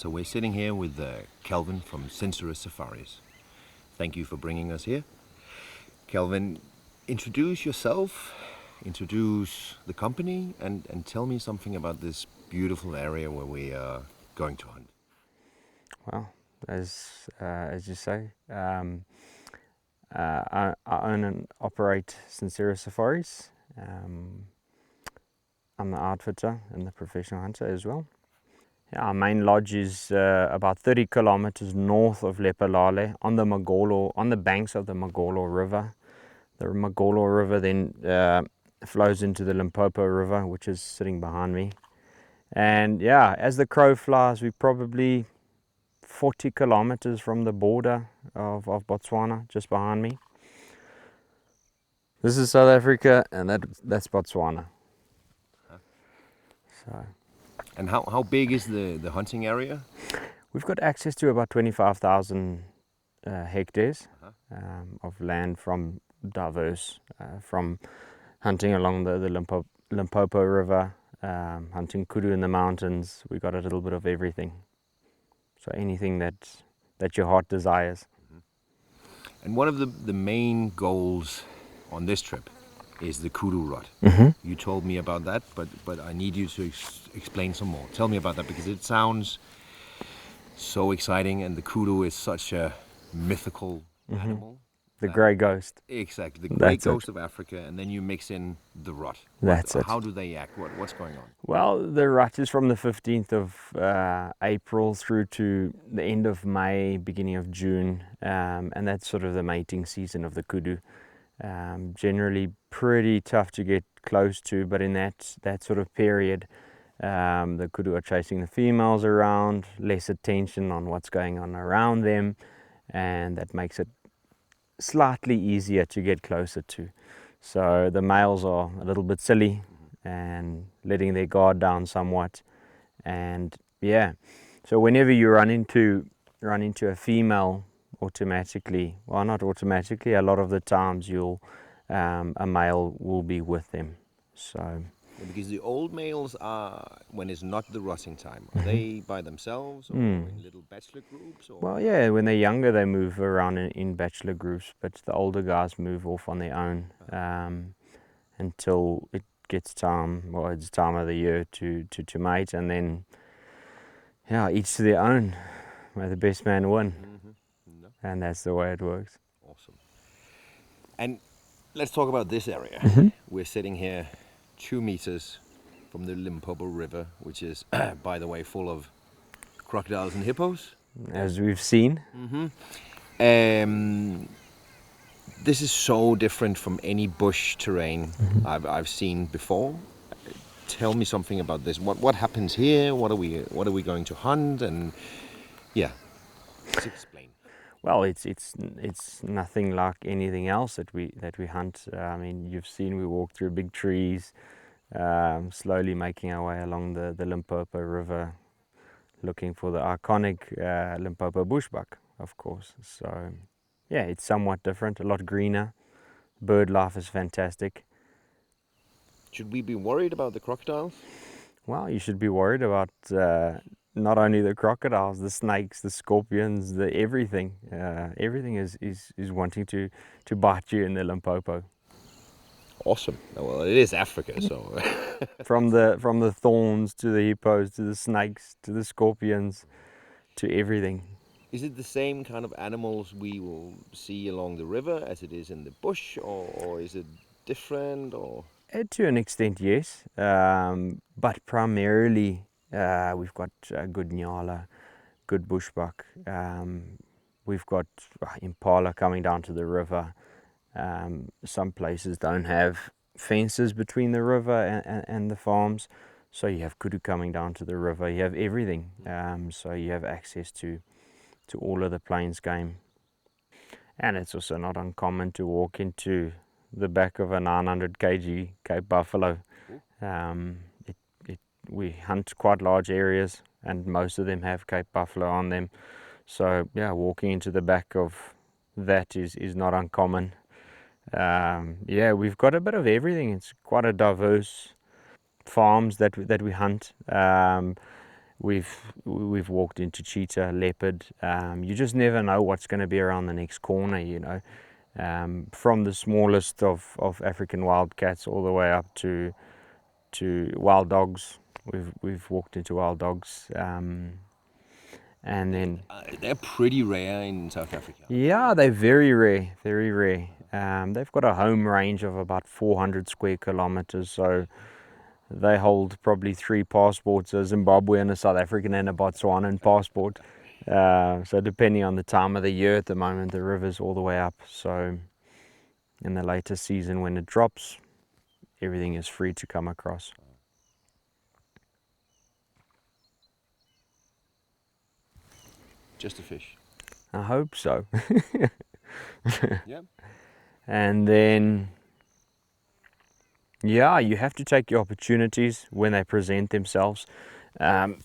So we're sitting here with Kelvin from Sensoris Safaris. Thank you for bringing us here. Kelvin, introduce yourself, introduce the company, and tell me something about this beautiful area where we are going to hunt. Well, as you say, I own and operate Sincera Safaris. I'm the outfitter and the professional hunter as well. Yeah, our main lodge is about 30 kilometers north of Lephalale on the banks of the Magolo River. The Magolo River then flows into the Limpopo River, which is sitting behind me. And yeah, as the crow flies, we're probably 40 kilometers from the border of Botswana, just behind me. This is South Africa, and that's Botswana. So And how big is the hunting area? we've got access to about 25,000 hectares of land from diverse, from hunting along the Limpopo River, hunting kudu in the mountains. We got a little bit of everything. So anything that your heart desires. And one of the main goals on this trip is the kudu rut. You told me about that, but I need you to explain some more. Tell me about that, because it sounds so exciting, and the kudu is such a mythical animal. The grey ghost. Exactly, the grey That's it. ghost of Africa, and then you mix in the rut. That's it. How do they act? What's going on? Well, the rut is from the 15th of April through to the end of May, beginning of June, and that's sort of the mating season of the kudu. Generally pretty tough to get close to, but in that sort of period, the kudu are chasing the females around, less attention on what's going on around them, and that makes it slightly easier to get closer to. So the males are a little bit silly and letting their guard down somewhat, and yeah, so whenever you run into a female, automatically, well, not automatically, a lot of the times a male will be with them. So Yeah, because the old males are, when it's not the rutting time, are they by themselves or in little bachelor groups? Or well, yeah, when they're younger they move around in bachelor groups, but the older guys move off on their own until it gets time, well, it's time of the year to mate, and then yeah, each to their own. May the best man win. No? And that's the way it works. Awesome. And let's talk about this area. We're sitting here 2 meters from the Limpopo River, which is, by the way, full of crocodiles and hippos. As we've seen. This is so different from any bush terrain I've seen before. Tell me something about this. What happens here? What are we going to hunt? And yeah, let's explain. Well, it's nothing like anything else that we hunt. I mean, you've seen we walk through big trees, slowly making our way along the Limpopo River, looking for the iconic Limpopo bushbuck, of course. So yeah, it's somewhat different, a lot greener. Bird life is fantastic. Should we be worried about the crocodiles? Well, you should be worried about not only the crocodiles, the snakes, the scorpions, the everything. Everything is wanting to bite you in the Limpopo. Awesome. Well, it is Africa, so From the thorns to the hippos to the snakes to the scorpions to everything. is it the same kind of animals we will see along the river as it is in the bush, or is it different? Or To an extent, yes, but primarily we've got good nyala, good bushbuck. We've got impala coming down to the river. Some places don't have fences between the river and the farms, so you have kudu coming down to the river. You have everything, so you have access to all of the plains game. And it's also not uncommon to walk into the back of a 900 kg Cape buffalo. We hunt quite large areas, and most of them have Cape buffalo on them. So yeah, walking into the back of that is not uncommon. Yeah, we've got a bit of everything. It's quite a diverse farms that we hunt. we've walked into cheetah, leopard. You just never know what's going to be around the next corner, you know. From the smallest of African wildcats all the way up to wild dogs. We've walked into wild dogs, and then They're pretty rare in South Africa. yeah, they're very rare, very rare. They've got a home range of about 400 square kilometers, so they hold probably 3 passports: a Zimbabwean, a South African, and a Botswanan passport. So depending on the time of the year, at the moment the river's all the way up. So in the later season, when it drops, everything is free to come across. Just a fish. I hope so. Yeah. And then, yeah, you have to take your opportunities when they present themselves. A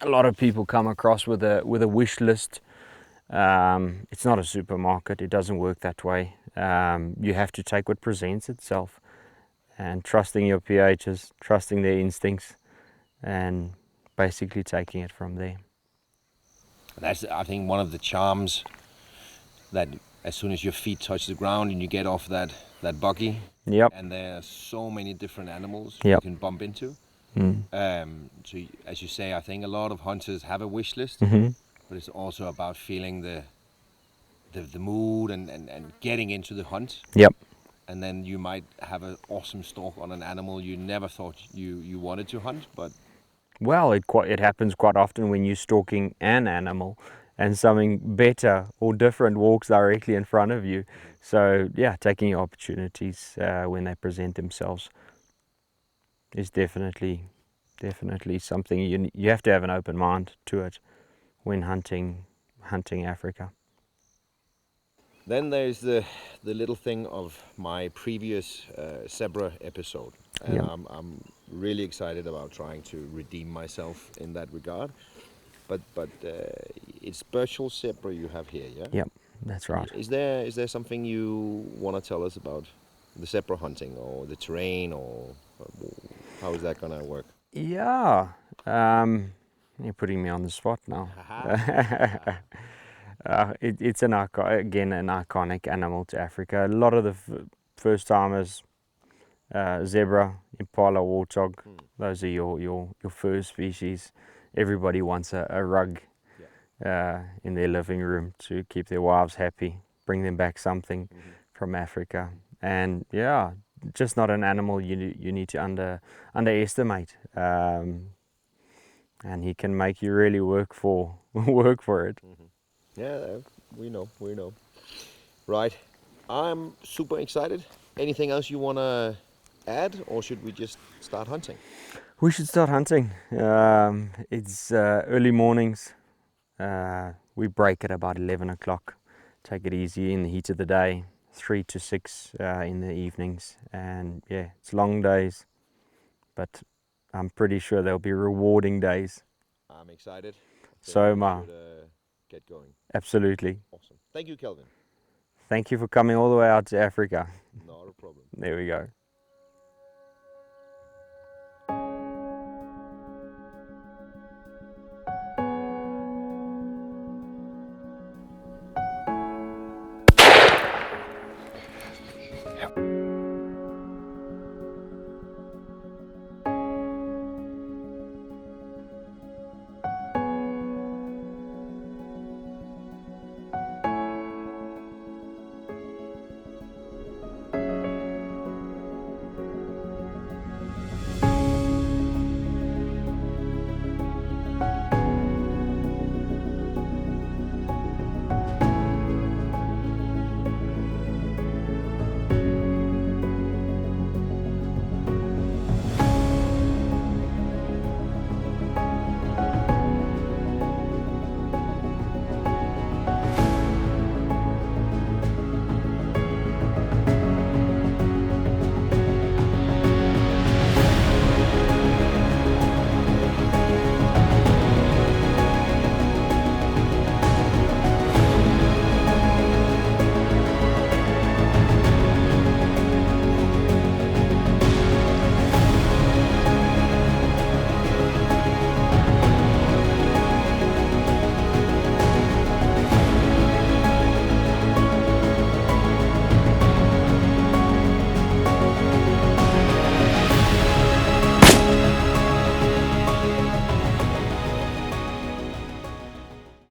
lot of people come across with a wish list. It's not a supermarket. It doesn't work that way. You have to take what presents itself, and trusting your PHs, trusting their instincts, and basically taking it from there. That's, I think, one of the charms, that as soon as your feet touch the ground and you get off that buggy, Yep. and there are so many different animals Yep. you can bump into. So as you say, I think a lot of hunters have a wish list, Mm-hmm. but it's also about feeling the mood and getting into the hunt. Yep. And then you might have an awesome stalk on an animal you never thought you wanted to hunt, but Well, it happens quite often when you're stalking an animal and something better or different walks directly in front of you. So yeah, taking your opportunities when they present themselves is definitely something you have to have an open mind to it when hunting Africa. then there's the little thing of my previous zebra episode, and Yeah. I'm really excited about trying to redeem myself in that regard. But it's Birchall zebra you have here, yeah? Yep, that's right. Is there something you want to tell us about the zebra hunting, or the terrain, or how is that gonna work? Yeah, you're putting me on the spot now. It's an iconic animal to Africa. A lot of the first timers, zebra, impala, warthog, those are your first species. Everybody wants a rug in their living room to keep their wives happy, bring them back something from Africa. And yeah, just not an animal you need to underestimate. And he can make you really work for it. Yeah, we know. Right, I'm super excited. Anything else you wanna add, or should we just start hunting? We should start hunting. It's early mornings. We break at about 11 o'clock. Take it easy in the heat of the day. 3 to 6 in the evenings. And yeah, it's long days, but I'm pretty sure they'll be rewarding days. I'm excited. So Then am we I. should get going. Absolutely. Awesome. Thank you, Kelvin. Thank you for coming all the way out to Africa. Not a problem. There we go.